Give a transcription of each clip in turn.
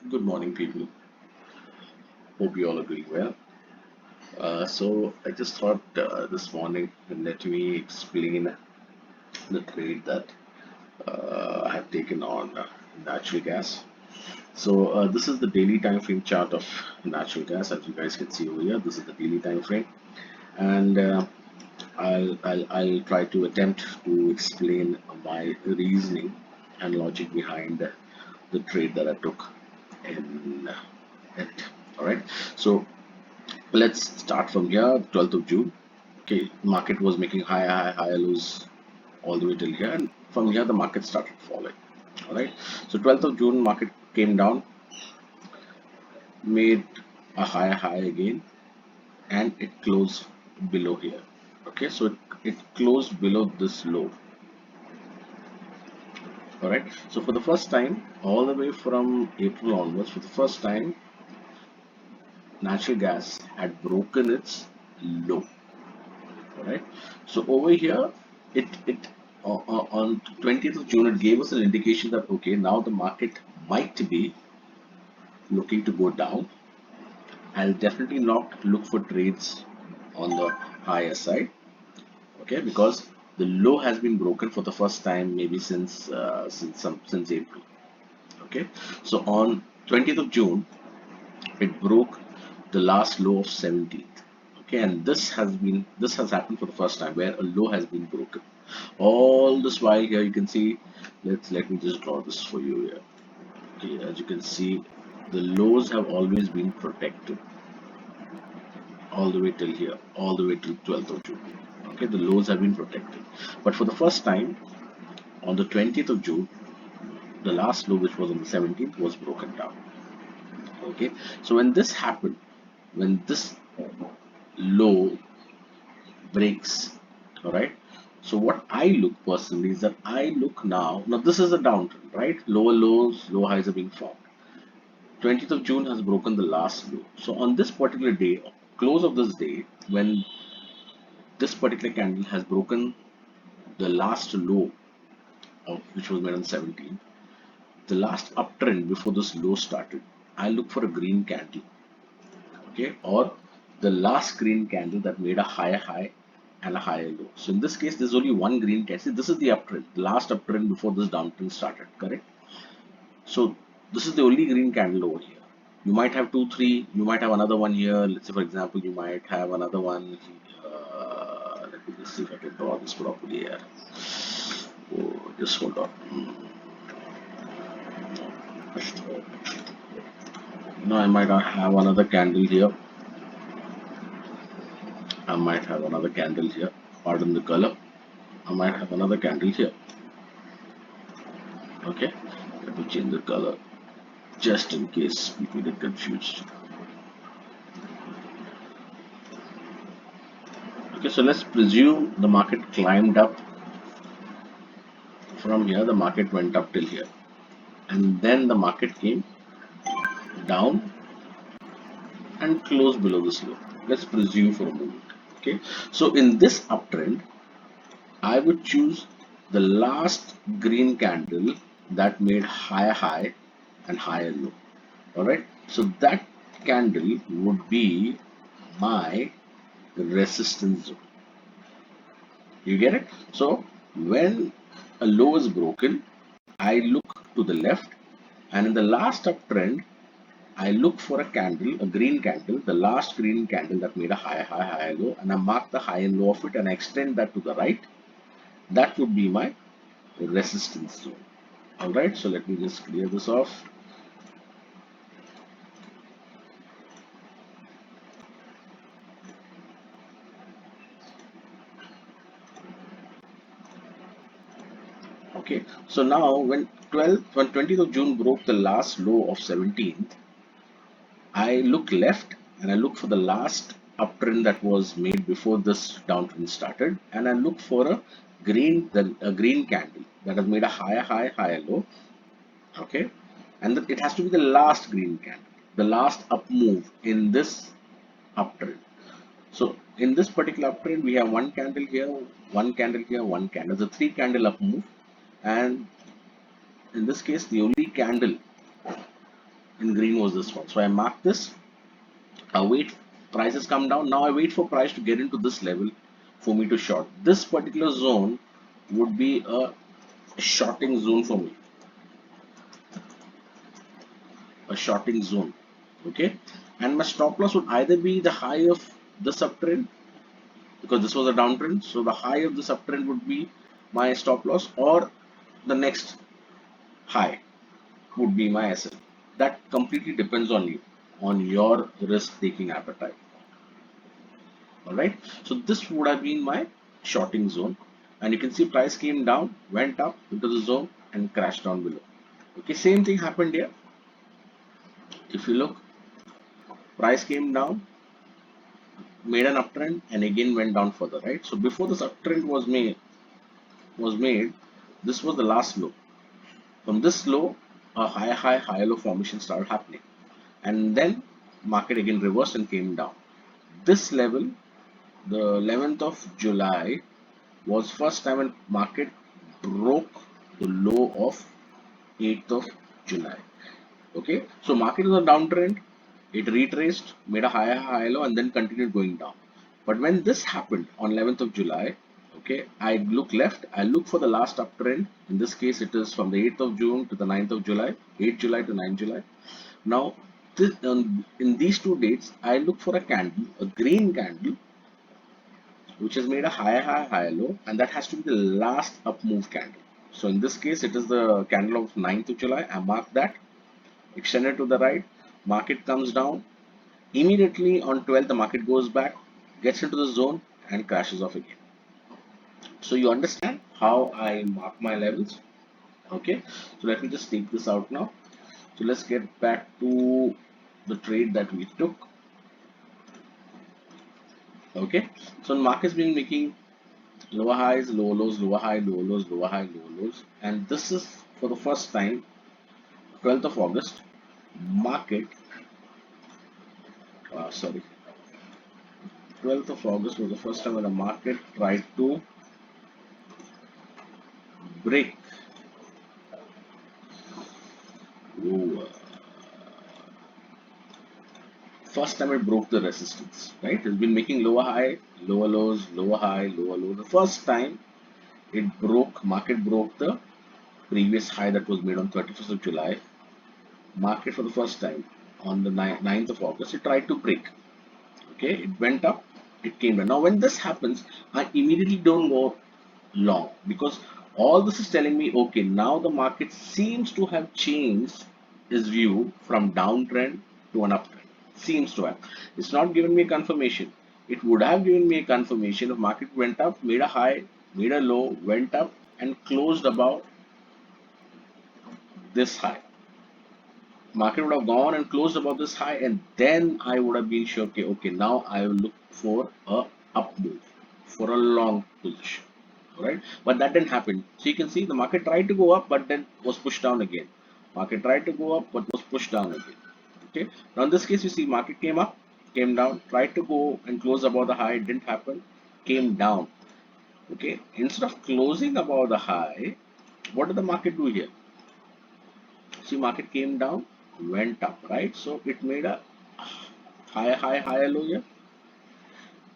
Good morning, people. Hope you all are doing well. So I just thought this morning, let me explain the trade that I have taken on natural gas. So this is the daily time frame chart of natural gas, as you guys can see over here. This is the daily time frame, and I'll try to attempt to explain my reasoning and logic behind the trade that I took in it. All right. So let's start from here, 12th of June. Okay, market was making higher lows all the way till here, and from here the market started falling. All right, so 12th of June, market came down, made a higher high again, and it closed below here. Okay, so it closed below this low. All right, so for the first time, all the way from April onwards, for the first time, natural gas had broken its low. Right. So over here, it on 20th of June, it gave us an indication that okay, now the market might be looking to go down. I'll definitely not look for trades on the higher side, okay, because the low has been broken for the first time maybe since April. Okay, so on 20th of June, it broke the last low of 17th. Okay, and this has happened for the first time where a low has been broken. All this while here you can see, let me just draw this for you here. Okay, as you can see, the lows have always been protected all the way till here, all the way till 12th of June. Okay, the lows have been protected. But for the first time, on the 20th of June, the last low, which was on the 17th, was broken down. Okay, so when this happened, when this low breaks, all right, so what I look personally is that I look now this is a downtrend, right? Lower lows, low highs are being formed. 20th of June has broken the last low. So on this particular day, close of this day, when this particular candle has broken the last low of which was made on 17th, the last uptrend before this low started, I look for a green candle, okay, or the last green candle that made a higher high and a higher low. So in this case, there's only one green candle. See, this is the uptrend, the last uptrend before this downtrend started, correct? So this is the only green candle over here. You might have two, three. You might have another one here. Let's say, for example, you might have another one. Let me just see if I can draw this properly here. Oh, just hold on. Now I might have another candle here. I might have another candle here. Pardon the color. I might have another candle here. Okay. Let me change the color just in case people get confused. Okay, so let's presume the market climbed up from here. The market went up till here, and then the market came down and closed below this low. Let's presume for a moment. Okay, so in this uptrend, I would choose the last green candle that made higher high and higher low. All right, so that candle would be my resistance zone. You get it? So when a low is broken, I look to the left, and in the last uptrend, I look for a candle, a green candle, the last green candle that made a higher high, higher low, and I mark the high and low of it and I extend that to the right. That would be my resistance zone. All right, so let me just clear this off. Okay, so now when 20th of June broke the last low of 17th, I look left and I look for the last uptrend that was made before this downtrend started, and I look for a green candle that has made a higher high, higher low. Okay, and it has to be the last green candle, the last up move in this uptrend. So in this particular uptrend, we have one candle here, one candle here, one candle. The three candle up move, and in this case, the only candle in green was this one. So I mark this. I wait, prices come down. Now I wait for price to get into this level for me to short. This particular zone would be a shorting zone for me, a shorting zone. Okay, and my stop loss would either be the high of this uptrend, because this was a downtrend. So the high of this uptrend would be my stop loss, or the next high would be my SL. That completely depends on you, on your risk taking appetite. All right. So this would have been my shorting zone, and you can see price came down, went up into the zone, and crashed down below. Okay, same thing happened here. If you look, price came down, made an uptrend, and again went down further. Right. So before this uptrend was made, this was the last low. From this low, a high low formation started happening, and then market again reversed and came down. This level, the 11th of July, was first time when market broke the low of 8th of July. Okay, so market is on downtrend. It retraced, made a high low, and then continued going down. But when this happened on 11th of July, okay, I look left. I look for the last uptrend. In this case, it is from the 8th of June to the 9th of July, 8th July to 9th July. Now, in these two dates, I look for a candle, a green candle, which has made a high low, and that has to be the last up move candle. So in this case, it is the candle of 9th of July. I mark that, extend it to the right, market comes down. Immediately on 12th, the market goes back, gets into the zone, and crashes off again. So you understand how I mark my levels. Okay, so let me just take this out now. So let's get back to the trade that we took. Okay, so market's been making lower highs, lower lows, lower high, lower lows, lower high, lower lows, and this is for the first time, 12th of August, market, sorry, 12th of August was the first time when the market tried to break lower. First time it broke the resistance, right? It's been making lower high, lower lows, lower high, lower low. The first time it broke, market broke the previous high that was made on 31st of July. Market for the first time on the 9th of August, it tried to break. Okay, it went up, it came down. Now, when this happens, I immediately don't go long, because all this is telling me, okay, now the market seems to have changed its view from downtrend to an uptrend. Seems to have. It's not given me a confirmation. It would have given me a confirmation if market went up, made a high, made a low, went up, and closed above this high. Market would have gone and closed above this high, and then I would have been sure, okay, now I will look for a up move, for a long position. All right, but that didn't happen. So you can see the market tried to go up, but then was pushed down again. Market tried to go up, but was pushed down again. Okay, now in this case, you see market came up, came down, tried to go and close above the high, it didn't happen, came down. Okay, instead of closing above the high, what did the market do here? See, market came down, went up, right? So it made a higher low here.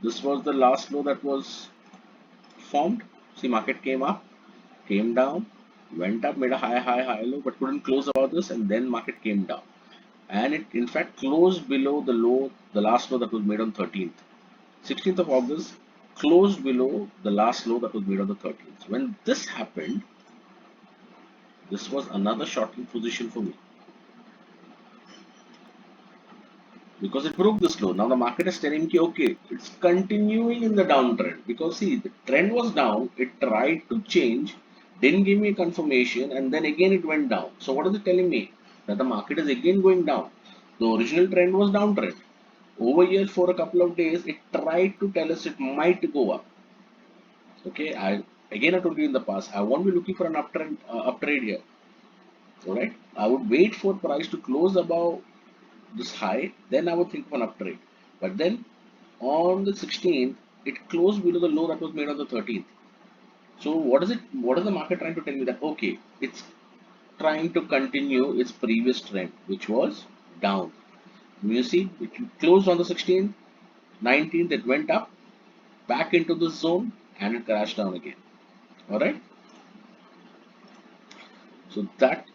This was the last low that was formed. See, market came up, came down, went up, made a high low, but couldn't close above this, and then market came down. And it in fact closed below the low, the last low that was made on 13th. 16th of August closed below the last low that was made on the 13th. When this happened, this was another shorting position for me, because it broke this low. Now the market is telling me, okay, it's continuing in the downtrend, because see, the trend was down, it tried to change, didn't give me a confirmation, and then again it went down. So what is it telling me? That the market is again going down. The original trend was downtrend. Over here for a couple of days, it tried to tell us it might go up. Okay, I told you in the past, I won't be looking for an uptrend, uptrade here. All right, I would wait for price to close above this high, then I would think of an uptrade. But then on the 16th, it closed below the low that was made on the 13th. So what is it? What is the market trying to tell me? That okay, it's trying to continue its previous trend, which was down. You see, it closed on the 16th, 19th, it went up back into the zone and it crashed down again. All right. So that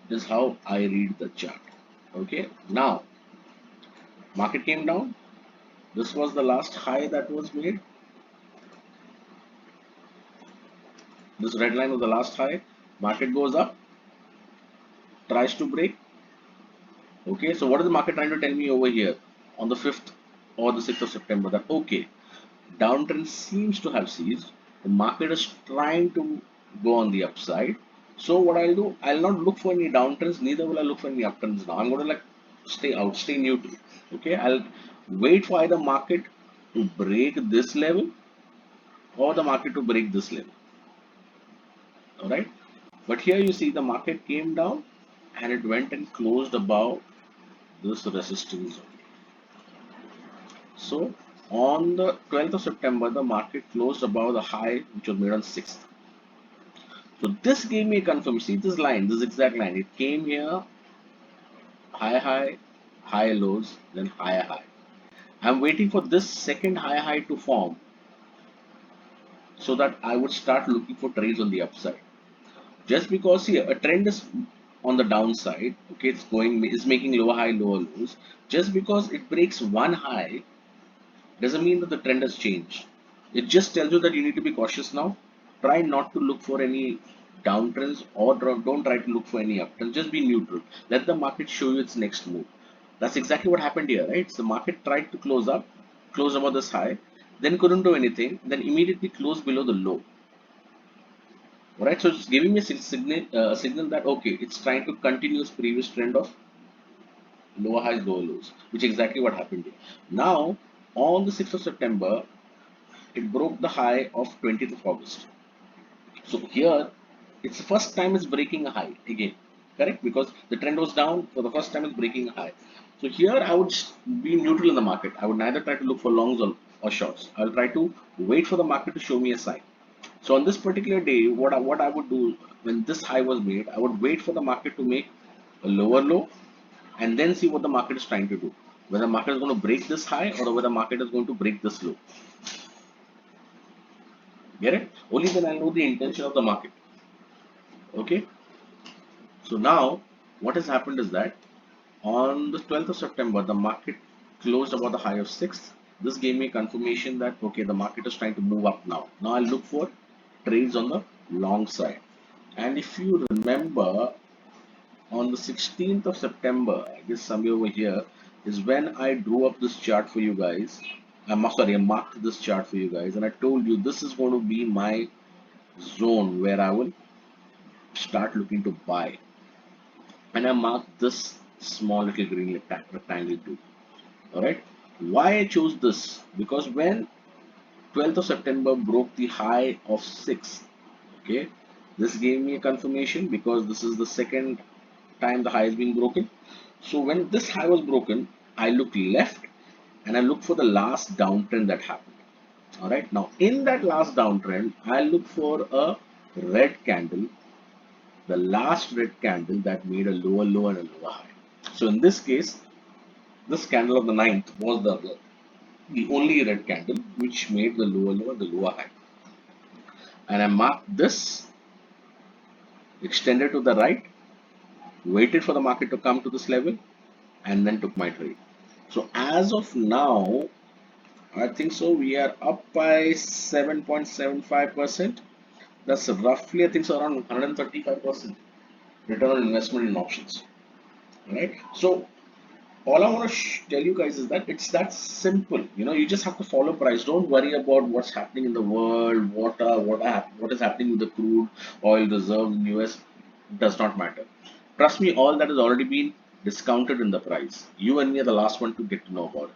is how I read the chart. Okay. Now, market came down. This was the last high that was made. This red line was the last high. Market goes up, tries to break. Okay. So what is the market trying to tell me over here on the 5th or the 6th of September? That okay, downtrend seems to have ceased. The market is trying to go on the upside. So what I'll do, I'll not look for any downtrends, neither will I look for any uptrends now. I'm going to like stay out, stay neutral. Okay, I'll wait for either market to break this level or the market to break this level. All right. But here you see the market came down and it went and closed above this resistance zone. So on the 12th of September, the market closed above the high which was made on 6th. So this gave me a confirmation. See this line, this exact line. It came here, high, high lows, then high. I'm waiting for this second high to form so that I would start looking for trades on the upside. Just because here a trend is on the downside, okay, it's making lower high, lower lows. Just because it breaks one high doesn't mean that the trend has changed. It just tells you that you need to be cautious now. Try not to look for any downtrends or don't try to look for any uptrends. Just be neutral. Let the market show you its next move. That's exactly what happened here, right? So the market tried to close up, close above this high, then couldn't do anything, then immediately closed below the low. Alright, so it's giving me a signal that okay, it's trying to continue its previous trend of lower highs, lower lows, which is exactly what happened here. Now, on the 6th of September, it broke the high of 20th of August. So here, it's the first time it's breaking a high again, correct? Because the trend was down, for the first time it's breaking a high. So here I would be neutral in the market. I would neither try to look for longs or shorts. I'll try to wait for the market to show me a sign. So on this particular day, what I would do when this high was made, I would wait for the market to make a lower low and then see what the market is trying to do. Whether the market is going to break this high or whether the market is going to break this low. Get it? Only then I know the intention of the market. Okay. So now what has happened is that on the 12th of September, the market closed above the high of 6th. This gave me confirmation that okay, the market is trying to move up now. Now I'll look for trades on the long side. And if you remember, on the 16th of September, I guess somewhere over here is when I drew up this chart for you guys. I marked this chart for you guys, and I told you this is going to be my zone where I will start looking to buy. And I marked this small little green rectangle too. All right. Why I chose this? Because when 12th of September broke the high of 6, okay, this gave me a confirmation because this is the second time the high has been broken. So when this high was broken, I look left and I look for the last downtrend that happened. All right. Now in that last downtrend, I look for a red candle, the last red candle that made a lower low and a lower high. So in this case, this candle of the ninth was the only red candle which made the lower low and the lower high. And I marked this, extended to the right, waited for the market to come to this level, and then took my trade. So as of now, I think so we are up by 7.75%. That's roughly, I think so, around 135% return on investment in options. Right? So all I want to tell you guys is that it's that simple. You just have to follow price. Don't worry about what's happening in the world, what is happening with the crude oil reserves in US. Does not matter. Trust me, all that has already been discounted in the price. You and me are the last one to get to know about it.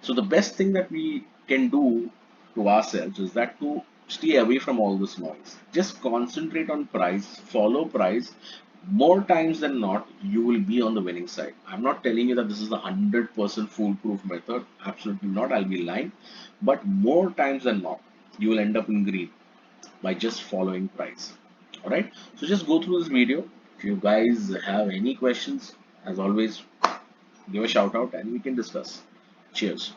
So the best thing that we can do to ourselves is that to stay away from all this noise. Just concentrate on price, follow price. More times than not, you will be on the winning side. I'm not telling you that this is the 100% foolproof method. Absolutely not. I'll be lying. But more times than not, you will end up in green by just following price. All right. So just go through this video. If you guys have any questions, as always, give a shout out and we can discuss. Cheers.